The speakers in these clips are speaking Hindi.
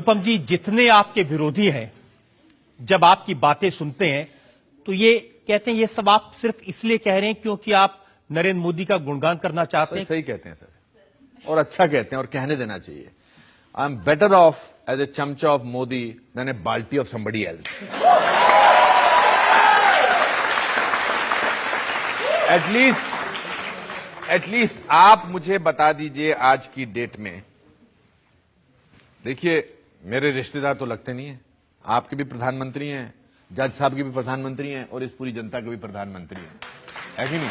अनुपम जी, जितने आपके विरोधी हैं, जब आपकी बातें सुनते हैं तो ये कहते हैं ये सब आप सिर्फ इसलिए कह रहे हैं क्योंकि आप नरेंद्र मोदी का गुणगान करना चाहते हैं। सही कहते हैं सर, और अच्छा कहते हैं, और कहने देना चाहिए। I am better off as a चमचा ऑफ मोदी देन ए बाल्टी ऑफ समबडी एल्स। एटलीस्ट आप मुझे बता दीजिए आज की डेट में। देखिए, मेरे रिश्तेदार तो लगते नहीं है, आपके भी प्रधानमंत्री हैं, जज साहब के भी प्रधानमंत्री हैं, और इस पूरी जनता के भी प्रधानमंत्री हैं, है कि नहीं?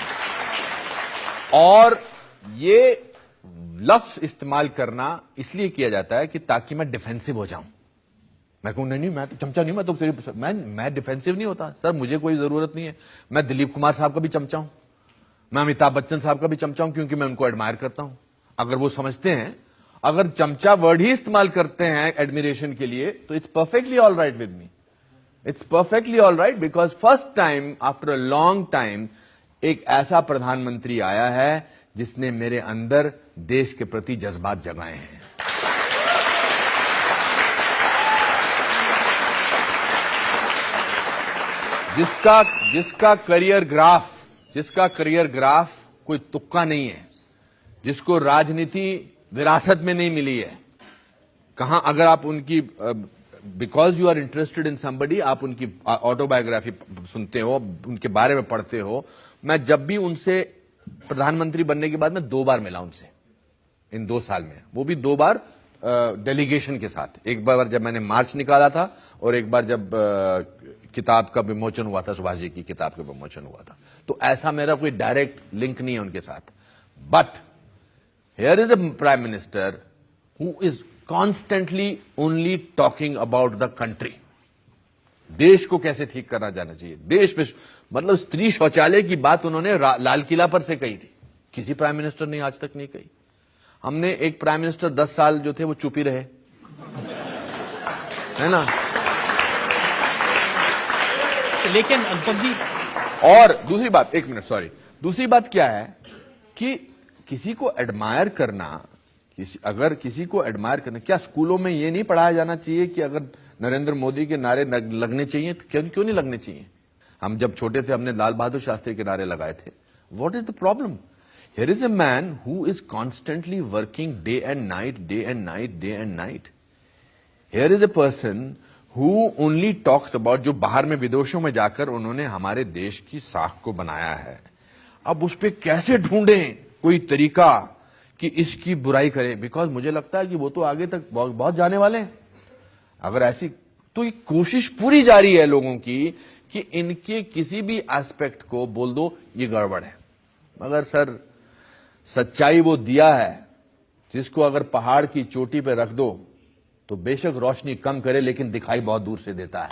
और ये लफ्ज इस्तेमाल करना इसलिए किया जाता है कि ताकि मैं डिफेंसिव हो जाऊं। मैं कहूं नहीं, मैं तो चमचा नहीं, मैं तो मैं डिफेंसिव नहीं होता सर, मुझे कोई जरूरत नहीं है। मैं दिलीप कुमार साहब का भी चमचा हूं, मैं अमिताभ बच्चन साहब का भी चमचा हूं, क्योंकि मैं उनको एडमायर करता हूं। अगर वो समझते हैं, अगर चमचा वर्ड ही इस्तेमाल करते हैं एडमिरेशन के लिए, तो it's perfectly all right with me. It's perfectly all right, because first time after a long time एक ऐसा प्रधानमंत्री आया है जिसने मेरे अंदर देश के प्रति जज्बात जगाए हैं। जिसका करियर ग्राफ कोई तुक्का नहीं है, जिसको राजनीति विरासत में नहीं मिली है। कहां अगर आप उनकी because you are interested in somebody, आप उनकी ऑटोबायोग्राफी सुनते हो, उनके बारे में पढ़ते हो। मैं जब भी उनसे प्रधानमंत्री बनने के बाद मैं 2 बार मिला उनसे इन 2 साल में, वो भी 2 बार डेलीगेशन के साथ। एक बार जब मैंने मार्च निकाला था, और एक बार जब किताब का विमोचन हुआ था, सुभाष जी की किताब का विमोचन हुआ था। तो ऐसा मेरा कोई डायरेक्ट लिंक नहीं है उनके साथ। But here is a prime minister who is constantly only talking about the country. देश को कैसे ठीक करना जाना चाहिए, देश में मतलब स्त्री शौचालय की बात उन्होंने लाल किला पर से कही थी, किसी प्राइम मिनिस्टर ने आज तक नहीं कही। हमने एक प्राइम मिनिस्टर 10 साल जो थे वो चुप ही रहे, है ना? लेकिन अनुपम जी, और दूसरी बात, 1 मिनट सॉरी, दूसरी बात क्या है कि किसी को एडमायर करना, अगर किसी को एडमायर करना, क्या स्कूलों में ये नहीं पढ़ाया जाना चाहिए कि अगर नरेंद्र मोदी के नारे लगने चाहिए तो क्यों नहीं लगने चाहिए? हम जब छोटे थे हमने लाल बहादुर शास्त्री के नारे लगाए थे। What is the problem? Here is a man who is constantly working day and night, day and night, day and night. Here is a person who only talks about, जो बाहर में विदेशों में जाकर उन्होंने हमारे देश की साख को बनाया है। अब उस पर कैसे ढूंढें कोई तरीका कि इसकी बुराई करें? बिकॉज मुझे लगता है कि वो तो आगे तक बहुत जाने वाले हैं। अगर ऐसी, तो ये कोशिश पूरी जारी है लोगों की कि इनके किसी भी एस्पेक्ट को बोल दो ये गड़बड़ है। मगर सर, सच्चाई वो दिया है जिसको अगर पहाड़ की चोटी पे रख दो तो बेशक रोशनी कम करे, लेकिन दिखाई बहुत दूर से देता है।